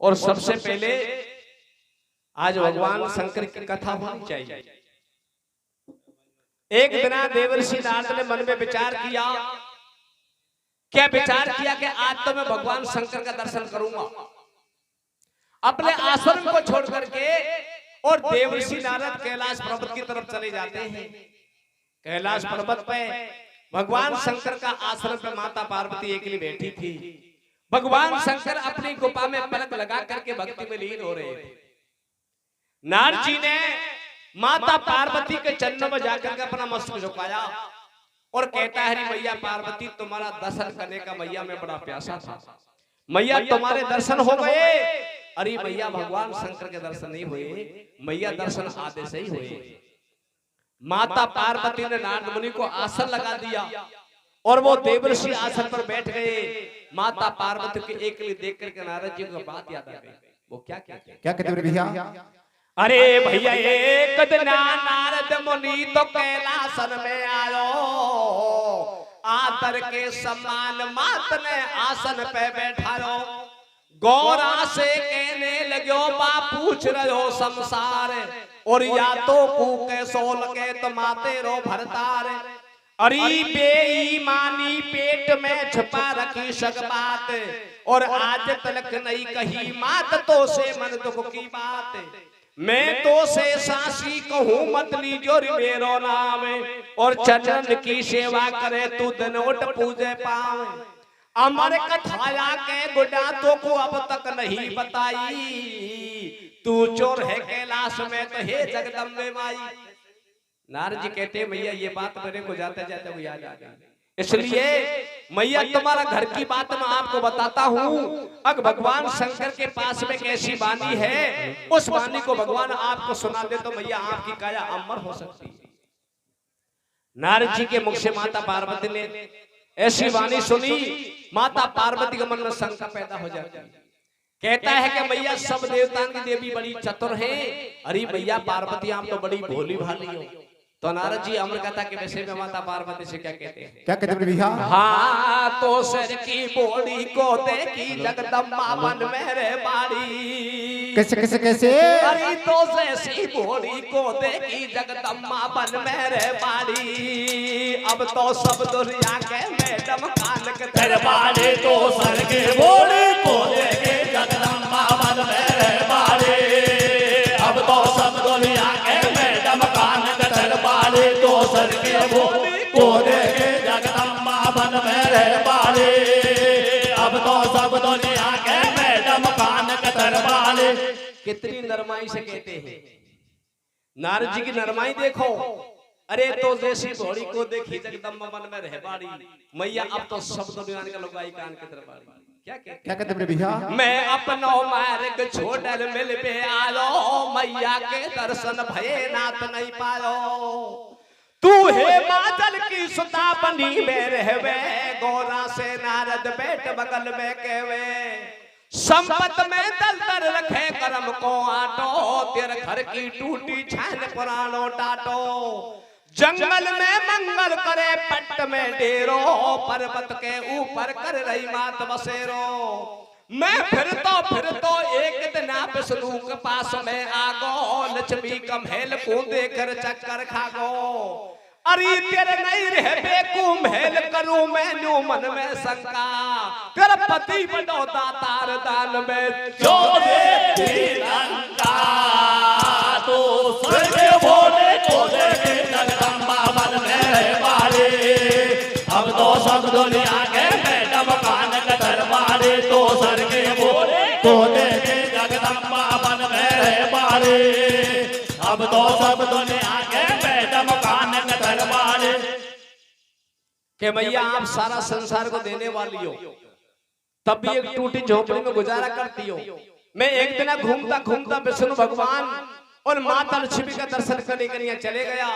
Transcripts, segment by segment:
और सबसे पहले आज भगवान शंकर की कथा होनी चाहिए। एक दिन देवर्षि नारद ने मन में विचार किया। क्या विचार किया कि आज तो मैं भगवान शंकर का दर्शन करूंगा। अपने आश्रम को छोड़ करके और देवर्षि नारद कैलाश पर्वत की तरफ चले जाते हैं। कैलाश पर्वत पे भगवान शंकर का आश्रम पे माता पार्वती अकेली बैठी थी। भगवान शंकर अपनी गुफा में पलक लगा करके भक्ति में लीन हो रहे थे। नारद जी ने माता पार्वती के चरणों में जाकर के अपना मस्तक झुकाया और कहता है, मैया पार्वती तुम्हारा दर्शन करने का मैया मैं बड़ा प्यासा था। मैया तुम्हारे दर्शन हो गए। अरे मैया भगवान शंकर के दर्शन नहीं हुए, मैया दर्शन आधे से ही हुए। माता पार्वती ने नारद मुनि को आसन लगा दिया और वो देवर्षि आसन पर बैठ गए। माता पार्वती के एकली देख करके नारद जी को बात याद आ गई। वो क्या कहते भैया? अरे भैया एक दिन नारद मुनि तो कैलासन में आयो, आदर के सम्मान मात ने आसन पे बैठायो। गौरा से कहने लग्यो बा पूछ रहो संसार, और या तो कूके सोल के तो माते रो भरतार। अरे बेईमानी पेट में छुपा रखी सक बात, और आज तलक नहीं कही मात तो से मन दुख की बात। मैं तो से सासी कहूँ मत लीजो मेरो नाम, और चरण की सेवा करे तू दनोट पूजे पावे। अमर कथाया के गुडा तो को अब तक नहीं बताई, तू चोर है कैलाश में तो हे जगदम्बे माई। नारद जी कहते भैया ये बात मेरे को जाते जाते वो याद आ गई, इसलिए मैया तुम्हारा घर की बात मैं आपको बताता हूँ। अब भगवान शंकर के पास में कैसी वाणी है, उस वाणी को भगवान आपको सुना दे तो मैया आपकी काया अमर हो सकती है। नारद जी के मुख से माता पार्वती ने ऐसी वाणी सुनी, माता पार्वती के मन में शंका पैदा हो जाती है। कहता है कि मैया सब देवताओं की देवी बड़ी चतुर है। अरे मैया पार्वती आप तो बड़ी भोली भाली हो। तो नारद जी अमर कथा के विषय में माता पार्वती से क्या कहते हैं? क्या कहते हैं भैया? हाँ तो सर की बोड़ी को देखी जगदम्बा मन मेरे बाड़ी। कैसे कैसे कैसे? अरे तो जैसी बोड़ी को देखी जगदम्बा मन मेरे बाड़ी। अब तो सब दुनिया के मैडम कान के दरबारे, तो सर की बोड़ी को देखी जगदम्बा मन मेरे बाड़ी। अब तो सब दुनिया के मैडम कान दरबारे, तो सर के बोली को देखे जगदम्बा बन मेरे बाले। अब तो सब दुनिया के मैडम कान दरबारे। कितनी नरमाई से कहते हैं। नारद जी की नरमाई देखो। अरे तो जैसी घोड़ी को देखी जगदम्बा बन में रह बाड़ी। मैया अब तो सब दुनिया के लोग आई कान के दरबारी। क्या कहते भैया? मैं अपनो मार्ग छोड़ल मिल पे आलो, मैया के दर्शन भये नाथ नहीं पालो। तू हे मातल की सुता बनी में रहवे, गौरा से नारद बैठ बगल में कहवे। संपत में दल दल रखे कर्म को आटो, तेरे घर की टूटी छान पुरानो टाटो। जंगल में मंगल करे पट्ट में डेरो, पर्वत के ऊपर कर रही मात बसेरो। मैं फिर तो एक दिन विष्णु के पास में आगो, लक्ष्मी का महल को देकर चक्कर खागो। अरे तेरे नहीं रह बेकू महल करूं मैं न्यू मन में शंका। तेरा पति बनो दातार दान में जो दे लंका, तो स्वर्ग भोले को देखे जगदम्बा बन मेरे बाले। अब तो सब दुनिया के मैडम कान दरबारे, तो स्वर्ग भोले को देखे जगदम्बा बन मेरे बाले। अब तो सब दुनिया के मैडम कान दरबारे। कि मैया आप सारा संसार को देने वाली हो, तब भी एक टूटी झोपड़ी में गुजारा करती हो। मैं एक दिन घूमता घूमता विष्णु भगवान और माता लक्ष्मी का दर्शन करने के लिए चले गया।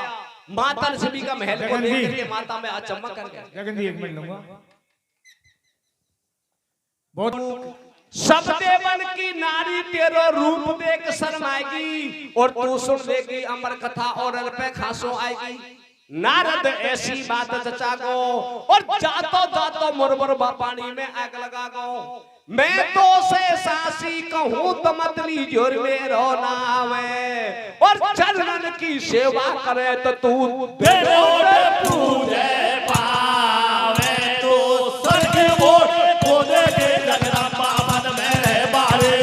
माता लक्ष्मी का महल को देख करके माता में अचम्मा कर गया। जगन जी एक मिनट लूंगा। सब देवन की नारी तेरो रूप देख शर्माएगी, और तू सुन लेगी अमर कथा और अल पे खासो आएगी। नारद ऐसी बात चचा गो, और जातो जातो मुरमुर पानी में आग लगा गो। मैं तो से सासी कहूँ तो मतली जोर में रोना में और चरणन की सेवा करे तो तू बेलोट पूजे पावे तो स्वर्ग बोल को देखे जगदम्बा मन में बारे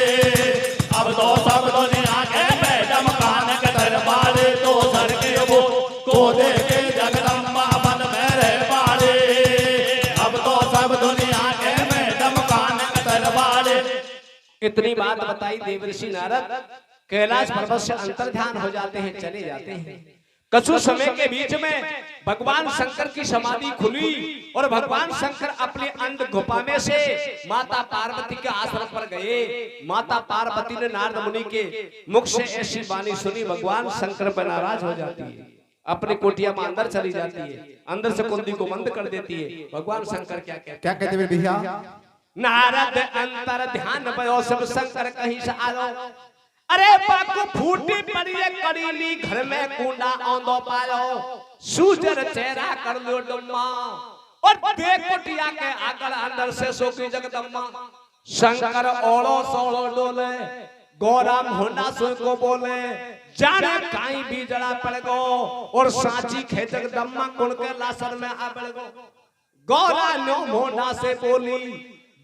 अब तो सब दुनिया के मैडम कान के दरबारे तो स्वर्ग बोल को देखे जगदम्बा मन में बारे अब तो सब दुनिया के मैडम कान के दरबारे। इतनी बात बताई देवर्षि नारद कैलाश पर्वत से अंतर ध्यान हो जाते हैं, चले जाते हैं। कछु समय के बीच में भगवान शंकर की समाधि खुली और भगवान शंकर अपने अंड गुफा में से माता पार्वती के आश्रम पर गए। माता पार्वती ने नारद मुनि के मुख से ऐसी वाणी सुनी, भगवान शंकर पर नाराज हो जाती है, अपने कोटिया में अंदर चली जाती है, अंदर से कुंडी को बंद कर देती है। भगवान शंकर क्या कहते हैं भैया? नारद अंतर ध्यान भयो सब शंकर कहीं से आलो, अरे बाकू फूटी पड़ी कड़ीली घर में कूड़ा औंदो पालो, सूजर चेहरा कर लो डम्मा और बेकोटिया के आकर अंदर से सोकी जगदम्मा। शंकर ओड़ो सोड़ो डोले, गौराम होना सो को बोले, जाने काई भी जड़ा पड़ गो और सांची खे जगदम्मा कुण के लासर में आ पड़ गो। गौरा नो मोना से बोली,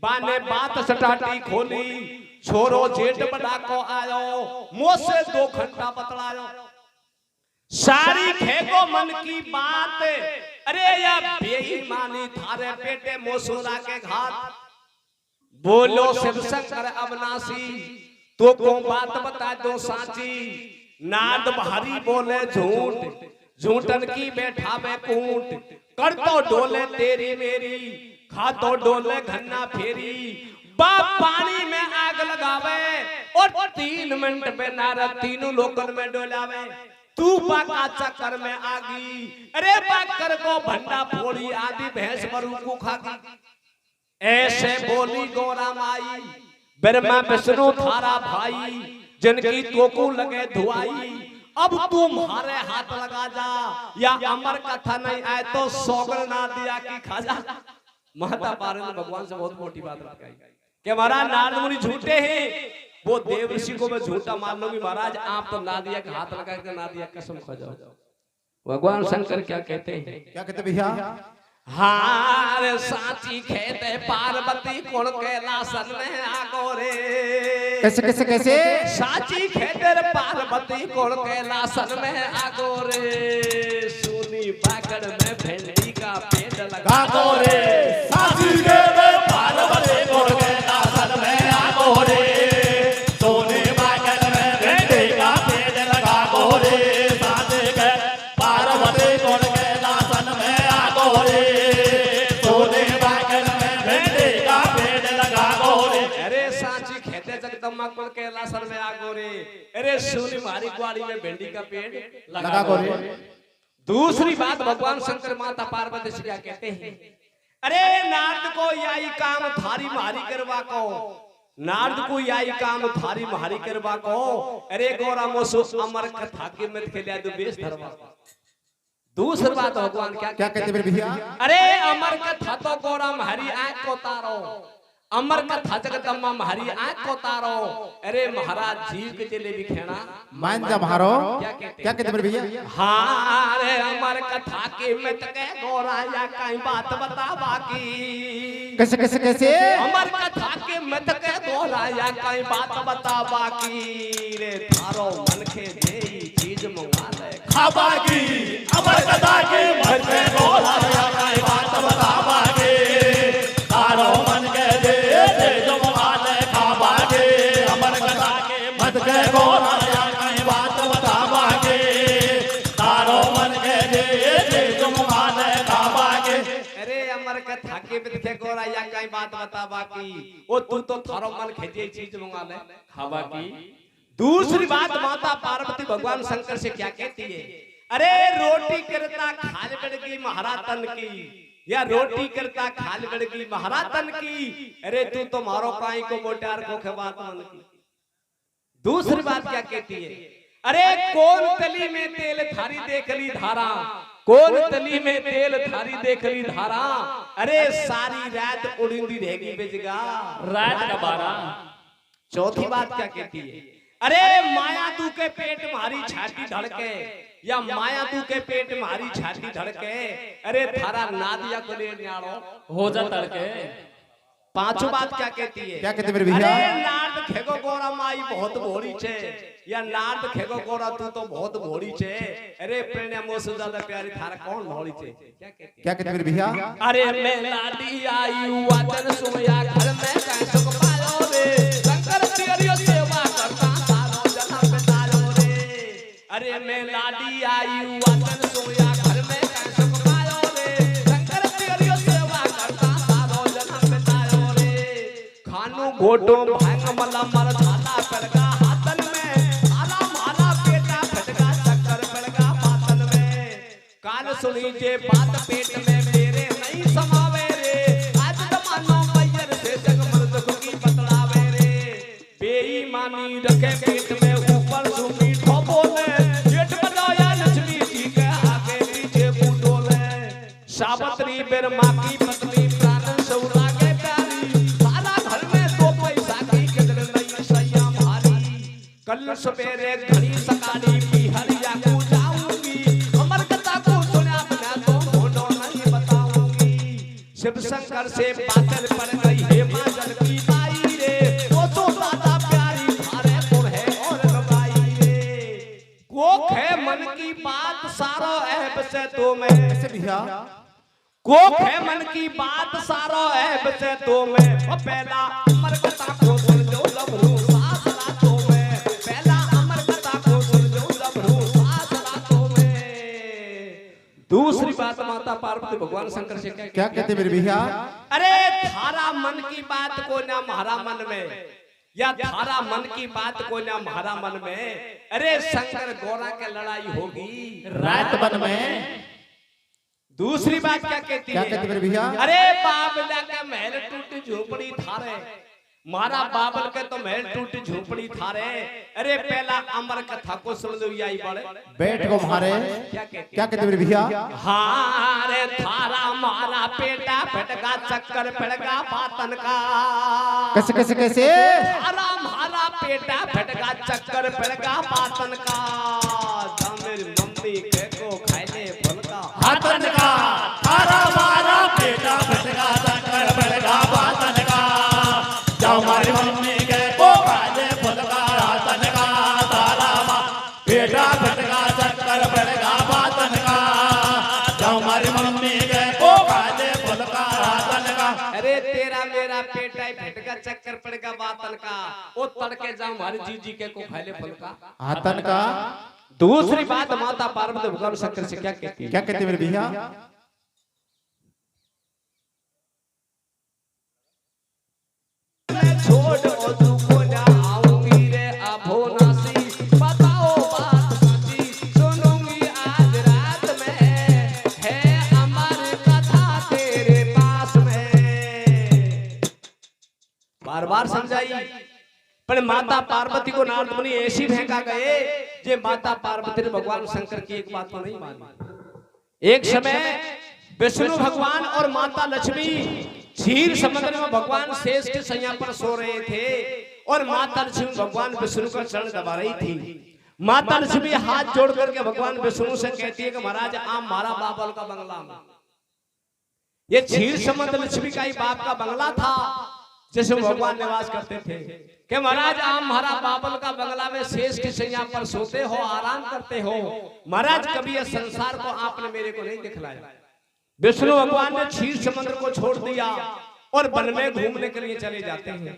बाने बात सटाटी खोली, छोरो जेठ बड़ा को आयो, मुँह से 2 घंटा बतलायो, सारी खेगो मन की बात, अरे या बेईमानी थारे पेटे मोसूरा के घाट। बोलो शिव शंकर अविनाशी, तो को बात बता दो साची। नाद भारी बोले झूठ, झूठन की बैठावे कूट, कर तो डोले तेरी मेरी, खा तो डोले घन्ना फेरी। बाप पानी में आग लगावे और 3 मिनट में नारद तीनों लोकन में डोलावे। तू बाका चक्कर में आगी, अरे बाकर को भंडा फोड़ी आदि भैंस बरू को खागी। ऐसे बोली गौरा माई, ब्रह्मा विष्णु थारा भाई, जिनकी तोकू लगे धुआई। अब तुम्हारे हाथ लगा जा, या अमर कथा नहीं आए तो सौगन ना दिया कि खा जा। माता पार्वती ने भगवान से बहुत मोटी बात बताई कि महाराज नारद मुनि झूठे हैं। वो देवर्षि को मैं झूठा मान लूंगी, महाराज आप तो नादिया के हाथ लगा के नादिया कसम खा जाओ। भगवान शंकर क्या कहते हैं? क्या कहते भैया? हार साची खेते पार्वती कोण कैलासन में आगो रे। कैसे कैसे कैसे? साची खेते पार्वती कोण कैलासन में आगो रे। सोनी बागड़ में भेंडी का पेड़ लगा गो रे, साची खेते पार्वती कोण कैलासन में आगो रे। सोनी बागड़ में भेंडी का पेड़ लगा गो रे, साची खेते पार्वती कोण कैलासन में आगो रे। जगदम्बा कुल कैलासन में आगो रे, अरे सोनी मारी ग्वाड़ी में भिंडी का पेड़ लगा गो रे। दूसरी बात भगवान शंकर माता पार्वती से क्या कहते हैं? अरे नारद को यही काम थारी मारी करवा को, नारद को यही काम थारी मारी करवा को। अरे गौरा मोसो अमर कथा के मत खेलिया तो बेस धरवा। दूसरी बात भगवान क्या कहते हैं भैया? अरे अमर कथा तो गौरा हरी आंख को तारो, अमर कथा जगदम्बा हमारी आंख को तारो। अरे महाराज जीव के जलेबी खेना मान जा मारो। क्या कहते हैं भैया? हाँ अरे अमर कथा के में तके गौरा या कहीं बात बता बाकी। कैसे कैसे कैसे? अमर कथा के में तके गौरा या कहीं बात बता बाकी। रे थारो मन के जेई चीज मंगा ले खाबागी, अमर कथा के मन के गौरा या कहीं बात बता बाकी। थारो मन के गौरा या कहीं बात बतावागे, तारो मन के जे तुम माने खावागे। अरे अमर कथा के बिथे गौरा या कहीं बात बतावागी। ओ तू तो थारो मन खेजे चीज मंगा ले खावागी। दूसरी बात माता पार्वती भगवान शंकर से क्या कहती है? अरे रोटी करता खाल गड़गी महारातन की, या रोटी करता खाल गड़गी महारातन की। अरे तू तो मारो काई को मोटार को खबात मन की। दूसरी बात क्या कहती है? अरे कौन तली में तेल थारी देख ली धारा, कौन तली में तेल थारी देख ली धारा, अरे सारी रात उड़ींदी रहेगी बेजगा रात का 12। चौथी बात क्या कहती है, अरे माया तू के पेट मारी छाती धड़के, या माया तू के पेट मारी छाती धड़के, अरे थारा नादिया को ले न्याड़ो हो जा तड़के। पांचों बात क्या कहती है, क्या कहते मेरे भैया? अरे नार्द खेगो गोरा माई बहुत भोड़ी छे, या नार्द खेगो गोरा तू तो बहुत भोड़ी छे, अरे प्रेम मोसे ज्यादा प्यारी थारा कौन भोड़ी छे? क्या कहते मेरे भैया? अरे मैं लाडी आई वादन सोया घर में कैसो को पालो रे, शंकर तेरियो सेवा करता सारो जन्म बितालो रे। अरे मैं लाडी आई वादन सोया घर में कैसो को पालो रे, शंकर तेरियो सेवा करता सारो जन्म बितालो रे। खानू घोटो भांग मला मर झाला पड़गा हाथन में, आला माला पेटा फटका चक्कर पड़गा पातन में। कान सुनी जे बात पेट में मेरे नहीं समावे रे, आज जमानो मैयर से जग मर्द की बतलावे रे। बेईमानी रखे पेट में ऊपर सुमी ठोबोले, जेठ बनाया लक्ष्मी जी के आगे पीछे बूढ़ोले। सावित्री बेर माँ की पत्नी प्राण सौरा के प्यारी, सारा घर में दो पैसा की किधर नहीं सैया भारी। कल सवेरे घड़ी सकाली बिहरिया को जाऊंगी, अमर कथा को सुना बिना तो भोलो नहीं बताऊंगी। शिव शंकर से बादल पड़ गई हे माजल की बाई रे, वो तो ज्यादा प्यारी थारे को है और लगाई रे। कोख है मन की बात सारो ऐब से तो मैं, कैसे भैया? कोख है मन की बात सारो ऐब से तो मैं, वो पहला अमर कथा को सुन लो लबरू सास रातों में, पहला अमर कथा को सुन लो लबरू सास रातों में। दूसरी बात माता पार्वती भगवान शंकर से क्या कहते मेरे भैया? अरे थारा मन की बात को ना हमारा मन में, या थारा मन की बात को ना हमारा मन में, अरे शंकर गौरा के लड़ाई होगी रात बन में। दूसरी बात क्या कहती क्या है, कहते मेरे भैया? अरे बाबला का महल टूटी झोपड़ी थारे, मारा बाबल के तो महल टूटी झोपड़ी थारे। अरे पहला अमर कथा को सुन लो आई बड़े बैठ को मारे। क्या कहते क्या कहते मेरे भैया? हाँ रे थारा मारा पेटा फटका चक्कर पड़गा पातन का, कैसे कैसे कैसे? थारा मारा पेटा फटका चक्कर पड़गा पातन का। जा मेरी मम्मी के को खाइले फलका हाथन का थारा मारा पेटा फटका चक्कर पड़गा पातन का। जाओ हमारी मम्मी के को खाले फटका हाथन का, थारा मारा पेटा फटका चक्कर पड़गा पातन का। जाओ हमारी मम्मी के को खाले फटका हाथन का। अरे तेरा मेरा पेटा फटका चक्कर पड़ेगा बातन का, वो तड़के जाऊं हमारी जीजी के को खाइले फलका हाथन का। दूसरी बात माता पार्वती भगवान शंकर से क्या कहती है? क्या कहते मेरे भैया? छोड़ ओ तू को ना आऊंगी रे अभो नासी, बताओ बात सच्ची सुनूंगी आज रात में, है अमर कथा तेरे पास में। बार बार समझाई पर माता पार्वती को नारद मुनि ऐसी फेंका गए जे माता पार्वती ने भगवान शंकर की एक बात को नहीं मानी। एक समय विष्णु भगवान और माता लक्ष्मी क्षीर समुद्र में भगवान शेष के सैया पर सो रहे थे, और माता लक्ष्मी भगवान विष्णु का चरण दबा रही थी। माता लक्ष्मी हाथ जोड़ करके भगवान विष्णु से कहती है कि महाराज आप हमारा बाबल का बंगला में, ये क्षीर समुद्र लक्ष्मी का ही बाप का बंगला था जिसमें भगवान निवास करते थे, कि महाराज आप हमारा बाबल का बंगला में शेष की सैया पर सोते हो, आराम करते हो, महाराज कभी इस संसार को आपने मेरे को नहीं दिखलाया। विष्णु भगवान ने क्षीर समुद्र को छोड़ दिया और वन में घूमने के लिए चले जाते हैं।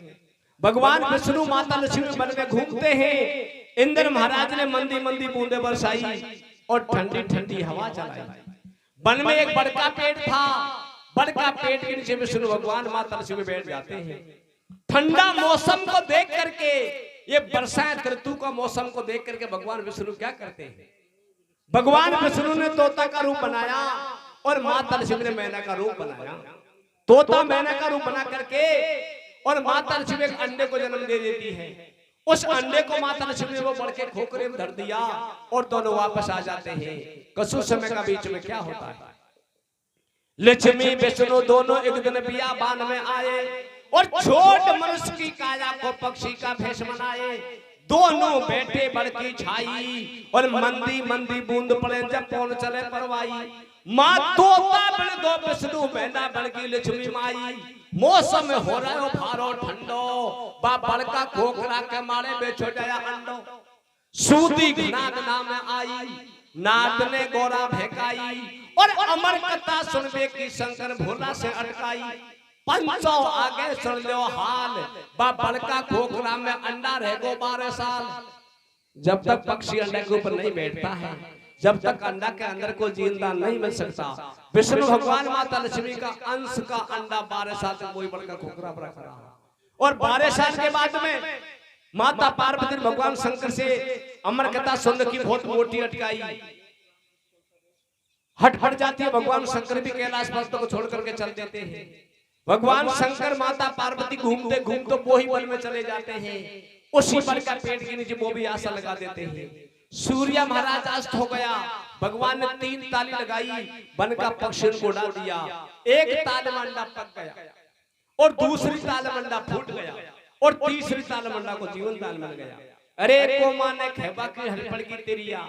भगवान विष्णु माता लक्ष्मी वन में घूमते हैं। इंद्र महाराज ने मंदी मंदी बूंदे बरसाई और ठंडी ठंडी हवा चलाई। वन में एक बड़का पेड़ था, बड़का पेड़ के नीचे विष्णु भगवान माता लक्ष्मी बैठ जाते हैं। ठंडा मौसम को देख करके, ये बरसात ऋतु का मौसम को देख करके भगवान विष्णु क्या करते हैं, भगवान विष्णु ने तोता का रूप बनाया और माता लक्ष्मी ने मैना का रूप बनाया। तोता मैना का रूप बना करके और माता लक्ष्मी एक अंडे को जन्म दे देती है, उस अंडे को माता लक्ष्मी ने वो बढ़ के खोखरे में धर दिया और दोनों वापस आ जाते हैं। कसु समय का बीच में क्या होता है, लक्ष्मी विष्णु दोनों एक दिन बियाबान में आए और छोट मनुष्य की काया को पक्षी का भेष बनाए। दोनों बैठे बड़की छाई और मंदी मंदी बूंद पड़े जब पौन चले परवाई। माँ तोता बन गो विष्णु बहना बड़की लक्ष्मी माई। मौसम हो रहा है भारो ठंडो, बा बड़का खोखरा के मारे बेचो जाया अंडो। सूदी नाद नाम आई, नाद ने गोरा भेकाई और अमर कथा सुनबे की शंकर भोला से अटकाई। 500 आगे सुन लो हाल, बा बड़का खोखरा में अंडा रह गो 12 साल। जब तक पक्षी अंडे के ऊपर नहीं बैठता है, जब तक अंडा के अंदर को जिंदा नहीं मिल सकता, विष्णु भगवान माता लक्ष्मी का अंश का अंडा 12 साल तक कोई बड़का खोखरा पर रखा रहा। और 12 साल के बाद में माता पार्वती भगवान शंकर से अमर कथा सुनने की बहुत मोटी अटकाई, हट जाती है। भगवान शंकर भी कैलाश पर्वत को छोड़ करके चल देते हैं। भगवान शंकर माता पार्वती घूमते घूमते वो ही वन में चले जाते हैं। उसी वन का पेड़ के नीचे वो भी आशा लगा देते हैं। सूर्य महाराज अस्त हो गया, भगवान ने 3 ताली लगाई, वन का पक्षी को डाल दिया। एक ताल में अंडा पक गया और दूसरी ताल में अंडा फूट गया और तीसरी ताल में अंडा को जीवन दान मिल गया। अरे को माँ ने खेबा की हड़पड़ की तेरिया,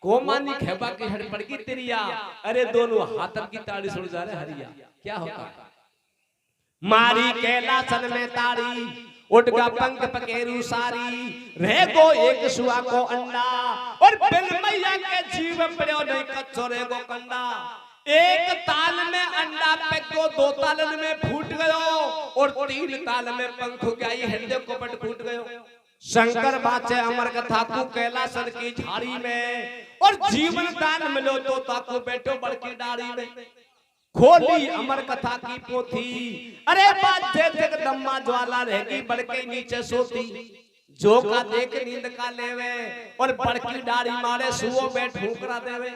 को माँ ने खेबा की हड़पड़ की तेरिया। अरे दोनों हाथन की ताड़ी सुन जा रहे हरिया। क्या होता है, मारी कैलासन में ताड़ी, उठ गा पंख पकेरू सारी, रह गो एक सुआ को अंडा और बिन मैया के जीव पड़ो नहीं कच्चो रह गो कंडा। एक ताल में अंडा पेको, 2 तालन में फूट गयो और 3 ताल में पंख गया, हृदय को पट फूट गयो। शंकर बाचे अमर कथा को कैलासन की झाड़ी में और जीवन दान मिलो तो ताको बैठो बड़की डाड़ी में। खोली अमर कथा की पोथी, अरे बाजे जगदम्मा ज्वाला रहेगी बड़के नीचे सोती। जो का देख नींद का लेवे और बड़की डाड़ी मारे सुओ बैठ ठुकरा देवे।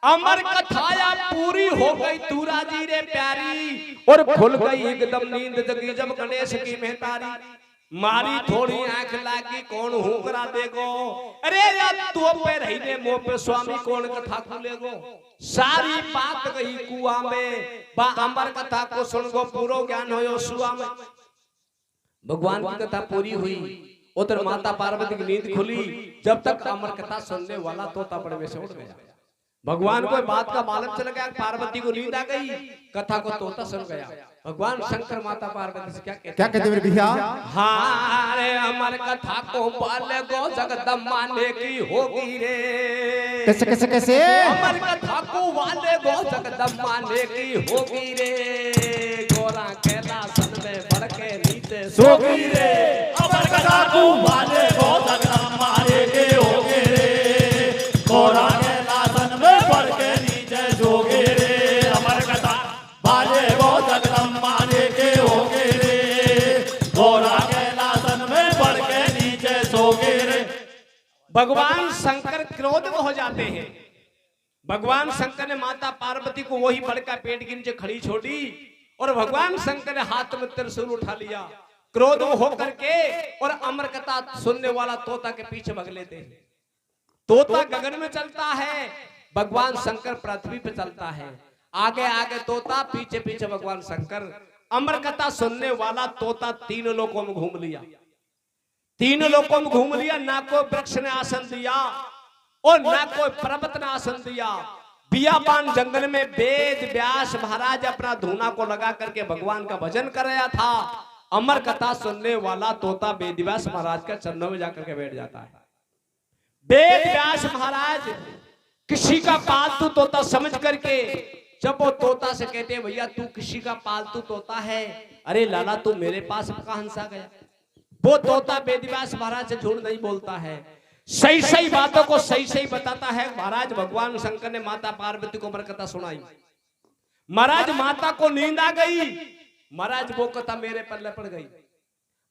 अमर कथाया पूरी हो गई तूरा जी रे प्यारी और खुल गई एकदम नींद जगी जब गणेश की मेहतारी। मारी थोड़ी आंख लागी कौन हुकरा देगो, अरे यार तू पे रही ने मुंह पे स्वामी कौन कथा खुलेगो। सारी बात गई कुआ में, बा अमर कथा को सुन गो पूरो ज्ञान होयो सुआ में। भगवान की कथा पूरी हुई, उधर माता पार्वती की नींद खुली। जब तक अमर कथा सुनने वाला तोता बड़े में से उठ गया। भगवान को बात का मालूम चल गया, पार्वती को नींद आ गई, कथा को तोता सुन गया। भगवान शंकर माता पार्वती से क्या कहते मेरे भैया? हाँ रे अमर कथा को पाले गो जगदम्मा ने की होगी रे। कैसे कैसे कैसे? अमर कथा को वाले गो जगदम्मा ने की होगी रे। गोरा कैलासन में बढ़ के नीचे सोगी रे। अमर कथा को वाले गो जगदम्मा ने की होगी रे। गोरा कैलासन में बढ़ के नीचे सोगी रे। अमर कथा वाले गो जगदम्मा ने की होगी रे। गोरा कैलासन में बढ़ के नीचे सोगी रे। भगवान शंकर क्रोध में हो जाते हैं। भगवान शंकर ने माता पार्वती को वही बड़का पेड़ के नीचे खड़ी छोड़ी और भगवान शंकर ने हाथ में त्रिशूल उठा लिया। क्रोध में होकर के और अमर कथा सुनने वाला तोता के पीछे भाग लेते हैं। तोता गगन में चलता है, भगवान शंकर पृथ्वी पे चलता है। आगे आगे तोता, पीछे पीछे भगवान शंकर। अमर कथा सुनने वाला तोता 3 लोकों में घूम लिया। 3 लोकों में घूम लिया। ना कोई वृक्ष ने आसन दिया और ना कोई पर्वत ने आसन दिया। बियाबान जंगल में वेद व्यास महाराज अपना धूना को लगा करके भगवान का भजन कर रहा था। अमर कथा सुनने वाला तोता वेद व्यास महाराज के चरणों में जाकर के बैठ जाता है। वेद व्यास महाराज किसी का पालतू तोता समझ करके जब वो तोता से कहते हैं भैया तू किसी का पालतू तोता है, अरे लाला तू मेरे पास कहां हंसा गया। वो तोता वेद व्यास महाराज से झूठ नहीं बोलता है, सही सही बातों को सही सही बताता है। महाराज भगवान शंकर ने माता पार्वती को अमर कथा सुनाई। महाराज माता को नींद आ गई। महाराज वो कथा मेरे पल्ले पड़ गई।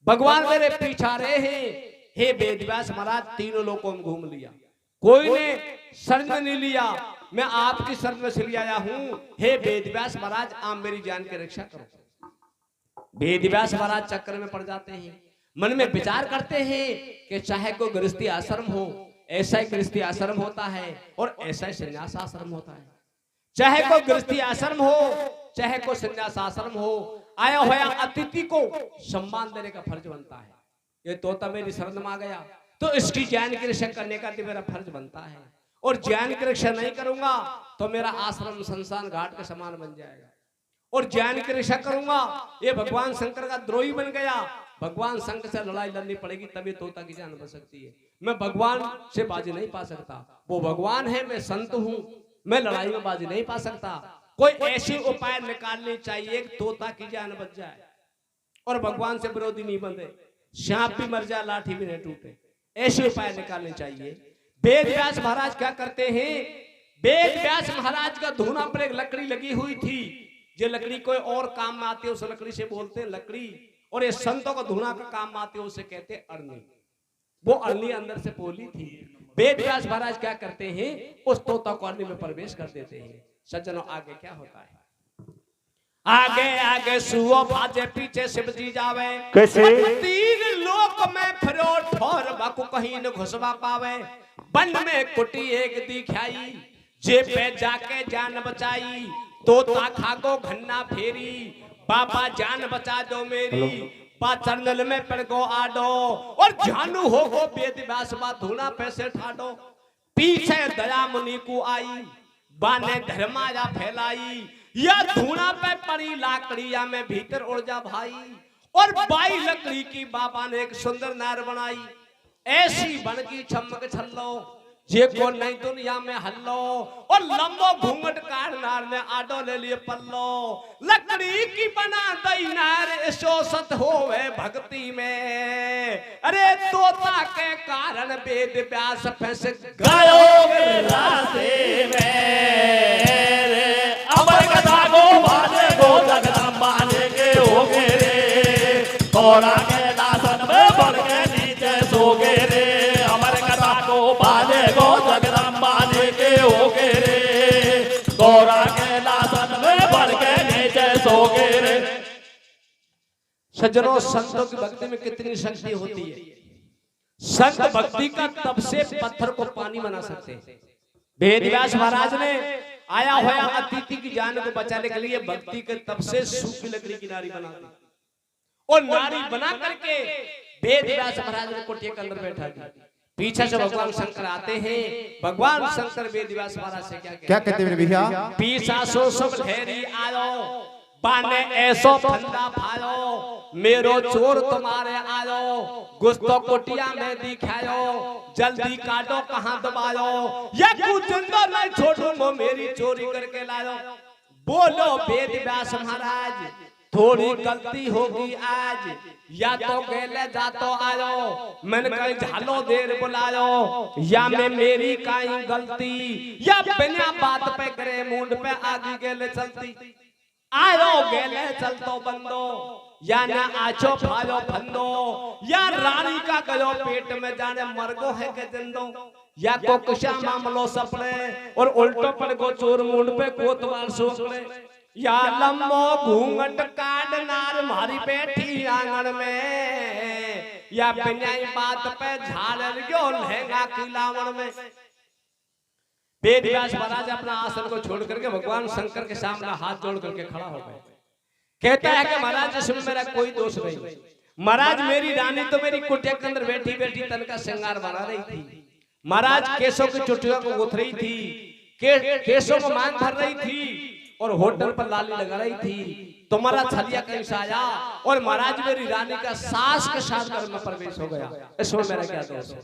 भगवान मेरे पीछा रहे हैं। हे वेद व्यास महाराज 3 लोकों में घूम लिया, कोई ने शरण नहीं लिया। मैं आपकी शरण में चली आया हूं। हे वेद व्यास महाराज आप मेरी जान की रक्षा करो। वेद व्यास महाराज चक्कर में पड़ जाते हैं। मन में विचार करते हैं कि चाहे कोई गृहस्थी आश्रम हो, ऐसा ही गृहस्थी आश्रम होता है और ऐसा ही संन्यास आश्रम होता है। चाहे कोई गृहस्थी आश्रम हो, चाहे कोई संन्यास आश्रम हो, आया हुआ अतिथि को सम्मान देने का फर्ज बनता है। ये तोता मेरी शरण में आ गया तो इसकी ज्ञान की रक्षा करने का भी मेरा फर्ज बनता है, और ज्ञान की रक्षा नहीं करूंगा तो मेरा आश्रम संसान घाट के समान बन जाएगा। और ज्ञान की रक्षा करूंगा, ये भगवान शंकर का द्रोही बन गया। भगवान शंकर से लड़ाई लड़नी पड़ेगी तभी तोता की जान बच सकती है। मैं भगवान से बाजी नहीं पा सकता, वो भगवान है, मैं संत हूं, मैं लड़ाई में बाजी नहीं पा सकता। कोई ऐसी उपाय निकालने चाहिए कि तोता की जान बच जाए और भगवान से विरोधी नहीं बंधे, सांप भी मर जाए लाठी भी नहीं टूटे, ऐसे उपाय निकालने चाहिए। वेद व्यास महाराज क्या करते हैं, वेद व्यास महाराज का धूना पर एक लकड़ी लगी हुई थी, जो लकड़ी कोई और काम में आती है उस लकड़ी से बोलते हैं लकड़ी, और ये संतों को धूना का काम में आते है उसे कहते हैं अरनी। वो अरनी अंदर से पोली थी। वेद व्यास महाराज क्या करते हैं, उस तोता को अरनी में प्रवेश कर देते हैं। सज्जनों आगे क्या होता है, आगे आगे सुओ भाजे पीछे शिव जी जावे, कैसे? तीन लोक में फिरो ठोर बाकू कहीं न घुसवा पावे। बन में कुटी एक दिखाई, जे पे जाके जान बचाई, तोता खागो घन्ना फेरी, बाबा जान बचा दो मेरी, पा चरणल में पड़ गो आडो, और जानू हो गो वेद व्यास बा धूना पैसे ठाडो। पीछे दया मुनि को आई, बाने धर्माया फैलाई, या धूना पे पड़ी लाकड़िया में भीतर उड़ जा भाई। और बाई लकड़ी की बाबा ने एक सुंदर नार बनाई, ऐसी बन की चमक छल्लो, जे को नहीं दुनिया में हल्लो। और लंबो घूंघट कार नार ने आडो ले लिए पल्लो, लकड़ी की बना दई नार शोषत होवे भक्ति में। अरे तोता के कारण वेद व्यास फंस गायो रास्ते में, अमर कथा को बाजे को जगदम्बा के होगे रे, तोरा के दासन में बढ़ के नीचे सोगे रे। अमर कथा को बाजे को जगदम्बा के होगे रे, तोरा के दासन में बढ़ के नीचे सोगे रे। सज्जनों, संतों की भक्ति में कितनी शक्ति होती है। संत भक्ति का तब से पत्थर को पानी बना सकते हैं। वेद व्यास महाराज ने आया हुआ अतिथि की जान को बचाने के लिए भक्ति के तब से सूखी लकड़ी की नारी बना दी, और नारी बना करके वेद व्यास महाराज ने कुटिया के अंदर बैठा दी। पीछे से भगवान शंकर आते हैं। भगवान शंकर वेद व्यास महाराज से क्या कहते हैं भैया? पीछा सो सब ढेरी आयो, बाने ऐसो फंदा फालो, मेरो चोर तुम्हारे आयो, गुस्तो कुटिया में दिखायो, जल्दी काटो कहां दबायो, या कुछ जिंदा नहीं छोड़ूंगा मेरी चोरी करके लायो। बोलो वेद व्यास महाराज, थोड़ी गलती होगी आज, या तो गेले जातो आयो, मैंने कहीं झालो देर बुलायो, या मैं मेरी काई गलती, या बिना बात पे करे मुंड पे आगे गेले चलती। आयो गेले चलतो बंदो, या ना आचो फालो फंदो, या रानी का गयो पेट में जाने मरगो है के जिंदो, या को कुशा मामलो सपने और उल्टो पड़ गो चोर मुंड पे कोतवाल सोकले। या लम्बो घूंघट काट नार मारी बैठी आंगन में, या बिना बात पे झाड़ गयो लहंगा की लावण में। वेद व्यास महाराज अपना आसन को छोड़ करके भगवान शंकर के सामने हाथ जोड़ करके खड़ा हो गए। कहता है कि महाराज इसमें मेरा कोई दोष नहीं। महाराज मेरी रानी तो मेरी कुटिया के अंदर बैठी बैठी तन का श्रृंगार बना रही थी। महाराज केसों की चुटियों को गुथ रही थी, केसों को मान भर रही थी, और होटल पर लाली लगा रही थी। तुम्हारा छलिया कहीं से आया और महाराज मेरी रानी का सास के साथ घर में प्रवेश हो गया। इसमें मेरा क्या दोष है?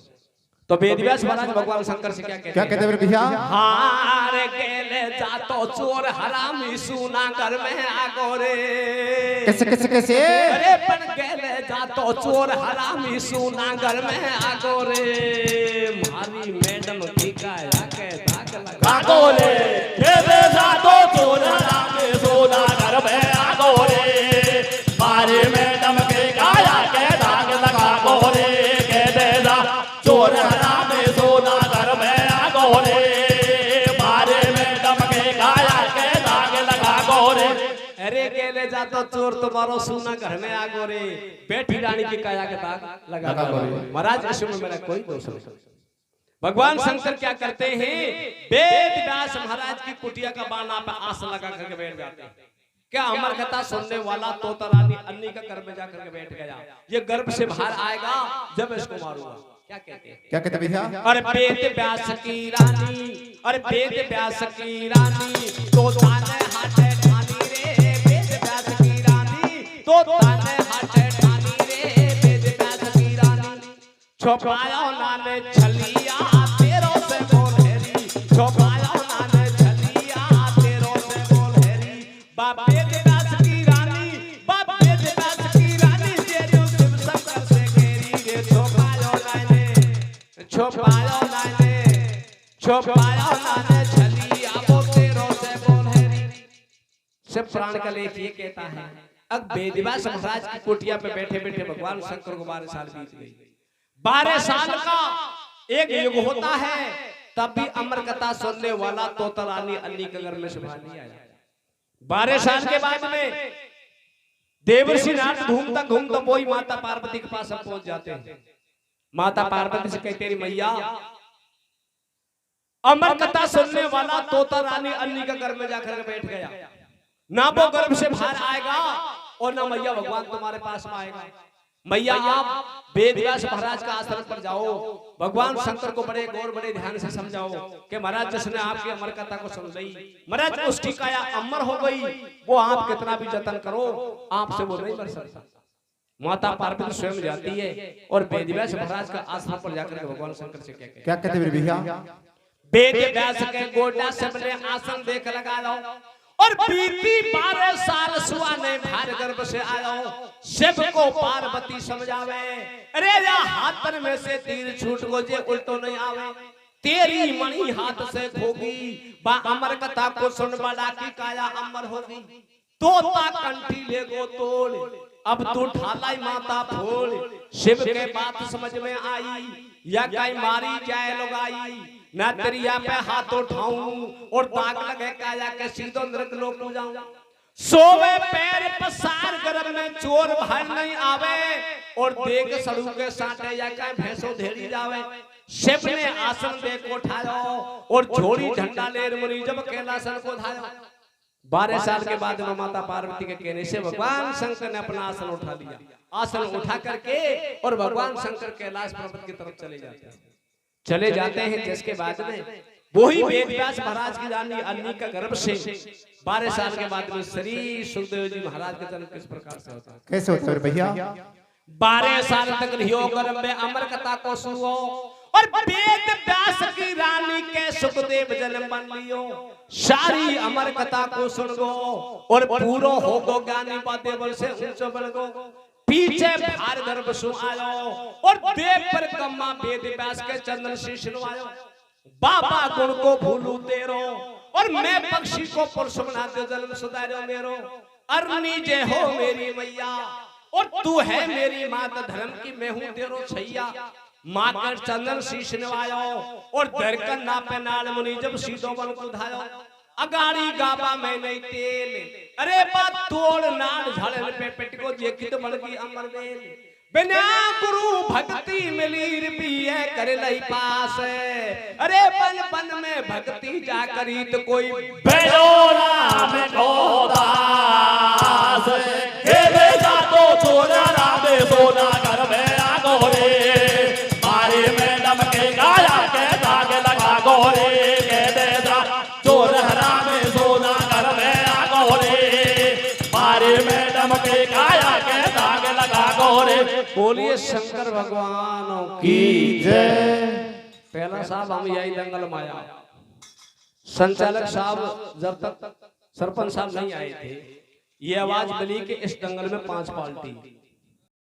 तो वेद व्यास महाराज भगवान शंकर से क्या कहते हैं भैया? हार गेले जातो चोर हरामी सुना घर में आगो रे। कैसे कैसे कैसे? अरे पण गेले जातो चोर हरामी सुना घर में आगो रे। मारी मैडम की काया के दाग लगागो रे। गेले जातो चोर हरामी सुना घर में आगो रे। मारी मैडम की काया के दाग लगागो रे। गेले जा चोर हरामी सुना घर में आगो रे। मारे मैडम के काया के दाग लगागो रे। अरे गेले जा तो चोर तुम्हारो सोना घर में आ गोरे, बैठी रानी की काया के दाग लगा गोरे। महाराज इसमें मेरा कोई दोष नहीं। भगवान शंकर क्या करते हैं, वेद व्यास महाराज की कुटिया का बाना पे आस लगा करके बैठ जाते हैं। क्या अमर कथा सुनने वाला तोता रानी अन्नी का घर में जाकर के बैठ गया, ये गर्भ से बाहर आएगा जब इसको मारूंगा। क्या कहते हैं, क्या कहते भैया? अरे वेद व्यास की रानी, अरे वेद व्यास की रानी तोता ने हाथे ठानी रे, वेद व्यास की रानी तोता ने हाथे ठानी रे, वेद व्यास की रानी छुपाया नाने छलिया तेरो से बोलेरी, छुपाया नाने छलिया तेरो से बोलेरी। बाप वेद व्यास की रानी, बाप वेद व्यास की रानी जे जो शिव शंकर से घेरी रे, छुपाया नाने, छुपाया नाने, छुपाया नाने छलिया वो तेरो से बोलेरी। शिव पुराण का लेख ये कहता है, अब वेद व्यास महाराज की कुटिया पे बैठे बैठे भगवान शंकर को 12 साल बीत गई। 12 साल का एक युग होता है, तब भी अमर कथा सुनने वाला तोता रानी अन्नी के घर में से बाहर नहीं आया। 12 साल के बाद में देवर्षि नारद घूमता वही माता पार्वती के पास पहुंच जाते हैं। माता पार्वती से कहते हैं, मैया अमर कथा सुनने वाला तोता रानी अन्नी के घर में जाकर बैठ गया, ना वो गर्भ से बाहर आएगा और ना मैया भगवान तुम्हारे पास में आएगा। मैया आप वेद व्यास महाराज का आश्रम पर जाओ, भगवान शंकर को बड़े गौर बड़े ध्यान से समझाओ कि महाराज जिसने आपकी अमर कथा को सुन ली, महाराज उसकी काया अमर हो गई, वो आप कितना भी जतन करो आपसे वो नहीं मर सकता। माता पार्वती स्वयं जाती है और वेद व्यास महाराज का आश्रम पर जाकर के भगवान शंकर से क्या कहते मेरे भैया? वेद व्यास के गोटा सबने आसन देख लगा लो, और बीती 12 साल सुहाने भार गर्भ से आयो, शिव को पार्वती समझावे, अरे या हाथन में से तीर छूट गो जे उल्टो नहीं आवे, तेरी मणि हाथ से खोगी, बा अमर कथा को सुन बड़ा की काया अमर होगी। तोता कंठी ले गो तोड़, अब तू ठालाई माता फोड़, शिव के बात समझ में आई, या कई मारी जाए लुगाई, ना तेरिया पे हाथ उठाऊं और दाग लगे काया के सीधो नरक लोक में जाऊं। सोवे पैर पसार गर्भ में चोर बाहर नहीं आवे, और देख सड़ू के साटे या कहीं भैंसो धेड़ी जावे। शिव ने आसन दे को उठायो और झोड़ी झंडा ले मुनि जब कैलासन को धायो। 12 साल के बाद में माता पार्वती के कहने से भगवान शंकर ने अपना आसन उठा लिया। आसन उठा करके और भगवान शंकर कैलाश पर्वत की तरफ चले जाते हैं। जिसके बाद में वही वेद व्यास महाराज की रानी अन्नी का गर्भ से 12 साल के बाद में श्री सुखदेव जी महाराज का जन्म किस प्रकार से होता है? कैसे होता है भैया? 12 साल तक लियो गर्भ में अमर कथा को सुनो, और वेद व्यास की रानी के सुखदेव जन्म बन लियो, सारी अमर कथा को सुन गो और पूरो हो गो ज्ञानी देवल से ऊंचो बन गो। पीछे भार गर्भ सु आयो और देव पर कम्मा वेद व्यास के चंदन शीश आयो। बाबा गुण को भूलू तेरो, और मैं पक्षी को पुरुष बना दे जन्म सुधारो मेरो। अरनी जय हो मेरी मैया, और तू है मेरी माता धर्म की, मैं हूँ तेरो छैया। माँ कर चंदन शीश नवायो और धरकन ना पे नाल मुनि जब सीधो बन को धायो। अगाड़ी गाबा में नहीं तेल, अरे बात तोड़ नाल झाड़न पे पेट को जेकित बन की अमर बेल। बिना गुरु भक्ति मिली रिपिए करे लई पास, अरे बन बन में भक्ति जा करी तो कोई बेलोरा में ढोदास के बेजा तो चोरा रामे सोना घर में आगो रे, मारे में नमके गाया के दाग लगा गोरे, के बेजा चोर रामे सोना घर में आगो रे, मारे में नमके गाया के दाग लगा गोरे। बोलिए शंकर भगवान की जय। पहला साहब हम यही दंगल माया, संचालक साहब जब तक सरपंच साहब नहीं आए थे, ये आवाज मिली कि इस दंगल में 5 पार्टी